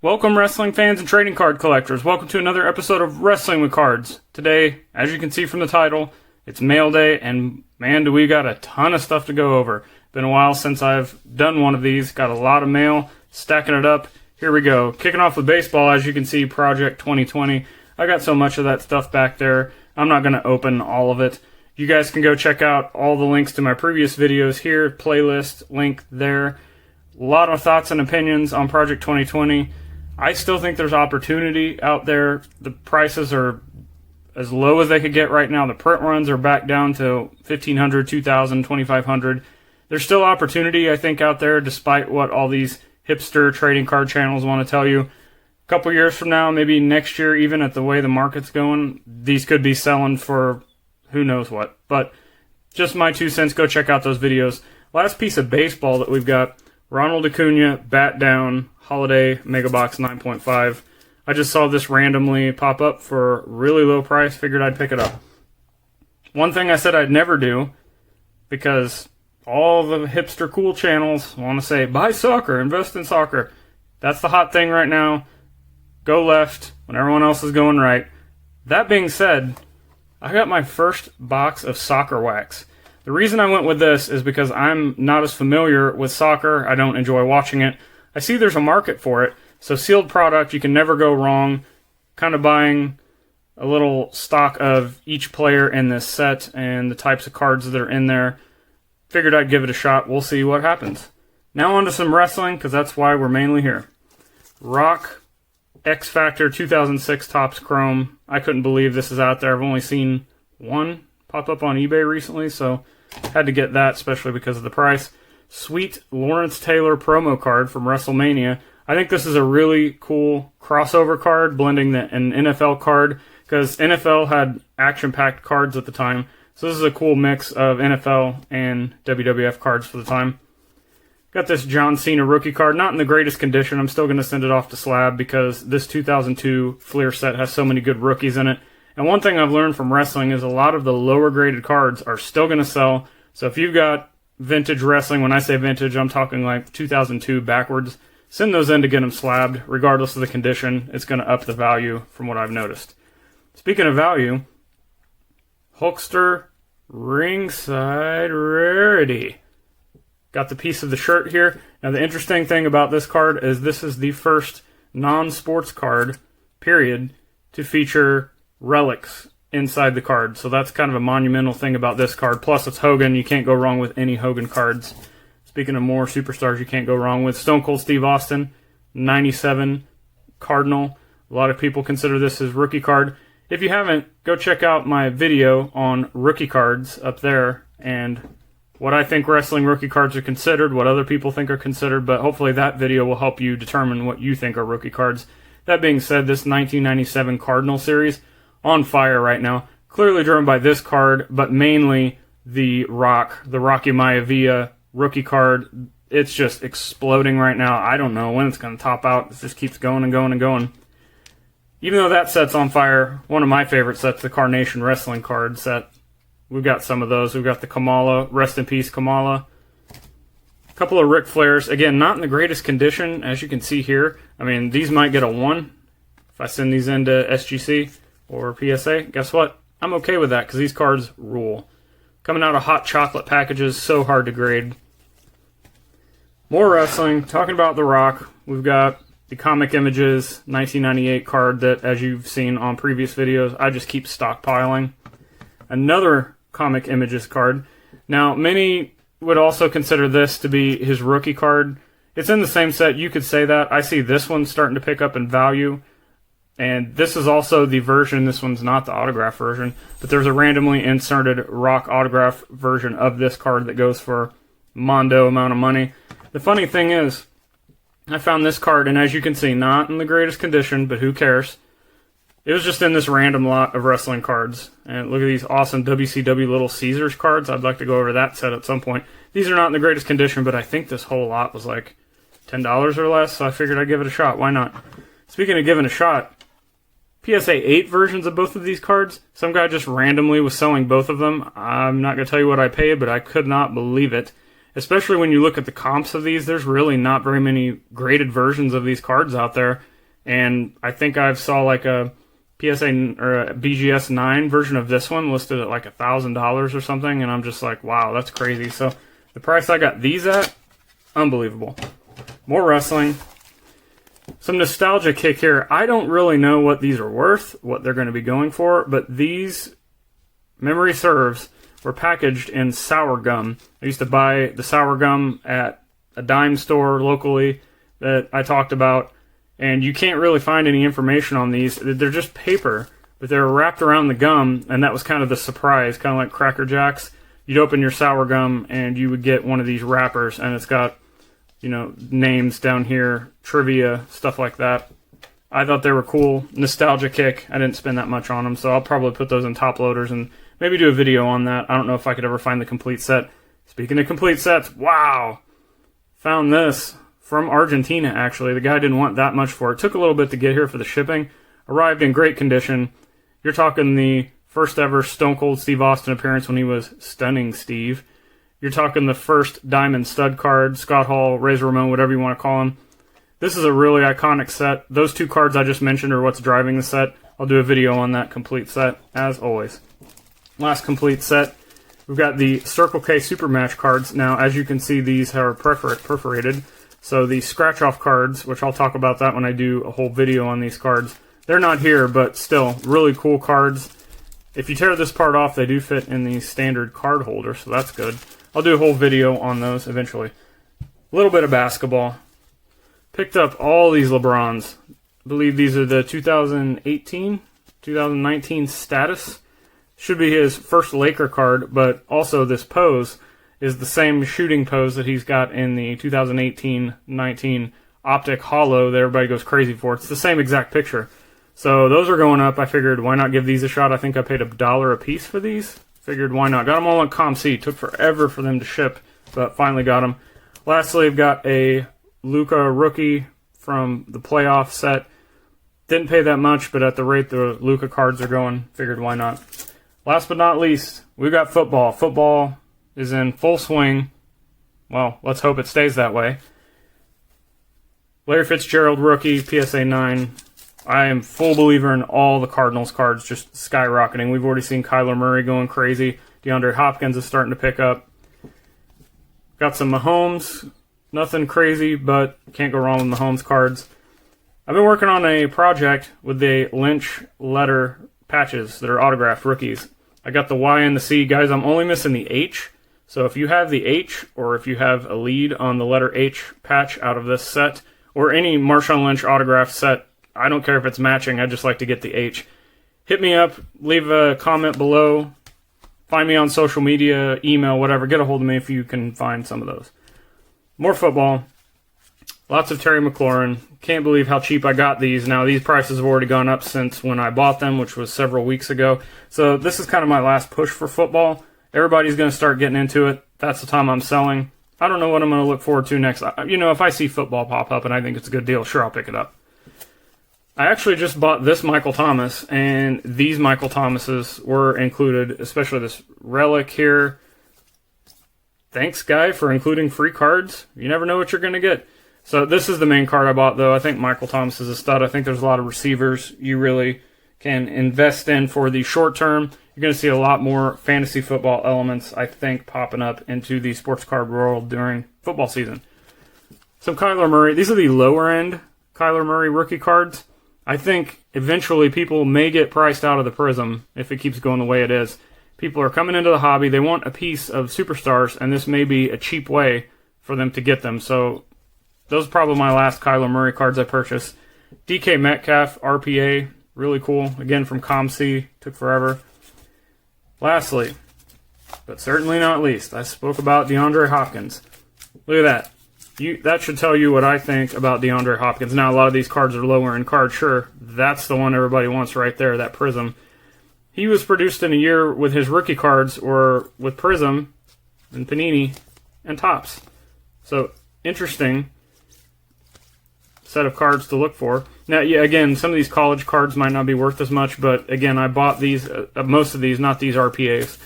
Welcome, wrestling fans and trading card collectors. Welcome to another episode of Wrestling with Cards. Today, as you can see from the title, it's mail day, and man, do we got a ton of stuff to go over. Been a while since I've done one of these. Got a lot of mail, stacking it up. Here we go. Kicking off with baseball, as you can see, Project 2020. I got so much of that stuff back there. I'm not going to open all of it. You guys can go check out all the links to my previous videos here. Playlist, link there. A lot of thoughts and opinions on Project 2020. I still think there's opportunity out there. The prices are as low as they could get right now. The print runs are back down to $1,500, $2,000, $2,500. There's still opportunity, I think, out there, despite what all these hipster trading card channels want to tell you. A couple years from now, maybe next year, even at the way the market's going, these could be selling for who knows what. But just my 2 cents, go check out those videos. Last piece of baseball that we've got, Ronald Acuna, bat down, Holiday Mega Box 9.5. I just saw this randomly pop up for a really low price. Figured I'd pick it up. One thing I said I'd never do, because all the hipster cool channels want to say, buy soccer, invest in soccer. That's the hot thing right now. Go left when everyone else is going right. That being said, I got my first box of soccer wax. The reason I went with this is because I'm not as familiar with soccer. I don't enjoy watching it. I see there's a market for it. So sealed product, you can never go wrong. Kind of buying a little stock of each player in this set and the types of cards that are in there. Figured I'd give it a shot. We'll see what happens. Now on to some wrestling, because that's why we're mainly here. Rock X Factor 2006 Topps Chrome. I couldn't believe this is out there. I've only seen one pop up on eBay recently, so had to get that, especially because of the price. Sweet Lawrence Taylor promo card from WrestleMania. I think this is a really cool crossover card, blending an NFL card, because NFL had action-packed cards at the time. So this is a cool mix of NFL and WWF cards for the time. Got this John Cena rookie card, not in the greatest condition. I'm still going to send it off to Slab because this 2002 Fleer set has so many good rookies in it. And one thing I've learned from wrestling is a lot of the lower graded cards are still going to sell. So if you've got vintage wrestling, when I say vintage, I'm talking like 2002 backwards, send those in to get them slabbed. Regardless of the condition, it's going to up the value from what I've noticed. Speaking of value, Hulkster Ringside Rarity. Got the piece of the shirt here. Now the interesting thing about this card is this is the first non-sports card, period, to feature relics inside the card. So that's kind of a monumental thing about this card. Plus it's Hogan. You can't go wrong with any Hogan cards. Speaking of more superstars you can't go wrong with, Stone Cold Steve Austin, 97 Cardinal. A lot of people consider this his rookie card. If you haven't, go check out my video on rookie cards up there and what I think wrestling rookie cards are considered, what other people think are considered, but hopefully that video will help you determine what you think are rookie cards. That being said, this 1997 Cardinal series, on fire right now. Clearly driven by this card, but mainly the Rocky Maivia rookie card. It's just exploding right now. I don't know when it's going to top out. It just keeps going and going and going. Even though that set's on fire, one of my favorite sets, the Carnation Wrestling card set. We've got some of those. We've got the Kamala, rest in peace Kamala. A couple of Ric Flairs. Again, not in the greatest condition, as you can see here. I mean, these might get a 1 if I send these into SGC or PSA. Guess what? I'm okay with that because these cards rule. Coming out of hot chocolate packages, so hard to grade. More wrestling. Talking about The Rock, we've got the Comic Images 1998 card that, as you've seen on previous videos, I just keep stockpiling. Another Comic Images card. Now, many would also consider this to be his rookie card. It's in the same set. You could say that. I see this one starting to pick up in value. And this is also the version, this one's not the autograph version, but there's a randomly inserted Rock autograph version of this card that goes for mondo amount of money. The funny thing is, I found this card, and as you can see, not in the greatest condition, but who cares? It was just in this random lot of wrestling cards. And look at these awesome WCW Little Caesars cards. I'd like to go over that set at some point. These are not in the greatest condition, but I think this whole lot was like $10 or less, so I figured I'd give it a shot. Why not? Speaking of giving a shot, PSA 8 versions of both of these cards. Some guy just randomly was selling both of them. I'm not going to tell you what I paid, but I could not believe it. Especially when you look at the comps of these, there's really not very many graded versions of these cards out there. And I think I saw like a PSA or a BGS 9 version of this one listed at like $1,000 or something, and I'm just like, wow, that's crazy. So the price I got these at, unbelievable. More wrestling. Some nostalgia kick here. I don't really know what these are worth, what they're going to be going for, but these, memory serves, were packaged in sour gum. I used to buy the sour gum at a dime store locally that I talked about, and you can't really find any information on these. They're just paper, but they're wrapped around the gum, and that was kind of the surprise, kind of like Cracker Jacks. You'd open your sour gum, and you would get one of these wrappers, and it's got, you know, names down here, trivia, stuff like that. I thought they were cool. Nostalgia kick. I didn't spend that much on them, so I'll probably put those in top loaders and maybe do a video on that. I don't know if I could ever find the complete set. Speaking of complete sets, wow! Found this from Argentina, actually. The guy didn't want that much for it. Took a little bit to get here for the shipping. Arrived in great condition. You're talking the first ever Stone Cold Steve Austin appearance when he was Stunning Steve. You're talking the first Diamond Stud card, Scott Hall, Razor Ramon, whatever you want to call him. This is a really iconic set. Those two cards I just mentioned are what's driving the set. I'll do a video on that complete set, as always. Last complete set, we've got the Circle K Super Match cards. Now, as you can see, these are perforated. So the scratch-off cards, which I'll talk about that when I do a whole video on these cards, they're not here, but still, really cool cards. If you tear this part off, they do fit in the standard card holder, so that's good. I'll do a whole video on those eventually. A little bit of basketball. Picked up all these LeBrons. I believe these are the 2018, 2019 status. Should be his first Laker card, but also this pose is the same shooting pose that he's got in the 2018-19 Optic Hollow that everybody goes crazy for. It's the same exact picture. So those are going up. I figured, why not give these a shot? I think I paid $1 a piece for these. Figured, why not? Got them all on ComC. Took forever for them to ship, but finally got them. Lastly, I've got a Luka rookie from the playoff set. Didn't pay that much, but at the rate the Luka cards are going, figured, why not? Last but not least, we've got football. Football is in full swing. Well, let's hope it stays that way. Larry Fitzgerald rookie, PSA 9. I am full believer in all the Cardinals cards just skyrocketing. We've already seen Kyler Murray going crazy. DeAndre Hopkins is starting to pick up. Got some Mahomes. Nothing crazy, but can't go wrong with Mahomes cards. I've been working on a project with the Lynch letter patches that are autographed rookies. I got the Y and the C. Guys, I'm only missing the H. So if you have the H, or if you have a lead on the letter H patch out of this set, or any Marshawn Lynch autograph set, I don't care if it's matching, I just like to get the H. Hit me up, leave a comment below, find me on social media, email, whatever. Get a hold of me if you can find some of those. More football. Lots of Terry McLaurin. Can't believe how cheap I got these. Now, these prices have already gone up since when I bought them, which was several weeks ago. So this is kind of my last push for football. Everybody's going to start getting into it. That's the time I'm selling. I don't know what I'm going to look forward to next. You know, if I see football pop up and I think it's a good deal, sure, I'll pick it up. I actually just bought this Michael Thomas, and these Michael Thomases were included, especially this relic here. Thanks, guy, for including free cards. You never know what you're going to get. So this is the main card I bought, though. I think Michael Thomas is a stud. I think there's a lot of receivers you really can invest in for the short term. You're going to see a lot more fantasy football elements, I think, popping up into the sports card world during football season. Some Kyler Murray. These are the lower-end Kyler Murray rookie cards. I think eventually people may get priced out of the Prism if it keeps going the way it is. People are coming into the hobby. They want a piece of superstars, and this may be a cheap way for them to get them. So those are probably my last Kyler Murray cards I purchased. DK Metcalf, RPA, really cool. Again, from ComC, took forever. Lastly, but certainly not least, I spoke about DeAndre Hopkins. Look at that. That should tell you what I think about DeAndre Hopkins. Now, a lot of these cards are lower in cards. Sure, that's the one everybody wants right there, that Prism. He was produced in a year with his rookie cards, or with Prism, and Panini, and Topps. So, interesting set of cards to look for. Now, yeah, again, some of these college cards might not be worth as much, but again, I bought these, most of these, not these RPAs,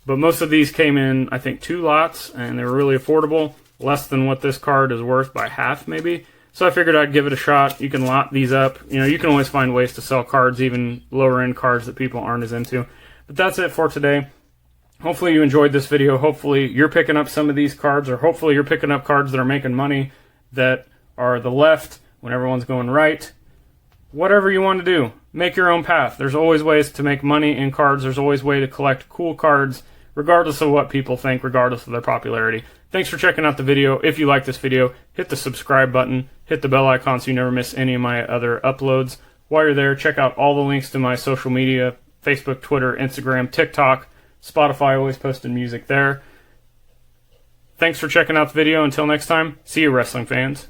but most of these came in, I think, 2 lots, and they were really affordable. Less than what this card is worth by half, maybe. So I figured I'd give it a shot. You can lot these up. You can always find ways to sell cards, even lower end cards that people aren't as into. But that's it for today. Hopefully you enjoyed this video. Hopefully you're picking up some of these cards, or hopefully you're picking up cards that are making money that are the left when everyone's going right. Whatever you want to do, make your own path. There's always ways to make money in cards. There's always way to collect cool cards, regardless of what people think, regardless of their popularity. Thanks for checking out the video. If you like this video, hit the subscribe button, hit the bell icon so you never miss any of my other uploads. While you're there, check out all the links to my social media, Facebook, Twitter, Instagram, TikTok, Spotify, always posting music there. Thanks for checking out the video. Until next time, see you, wrestling fans.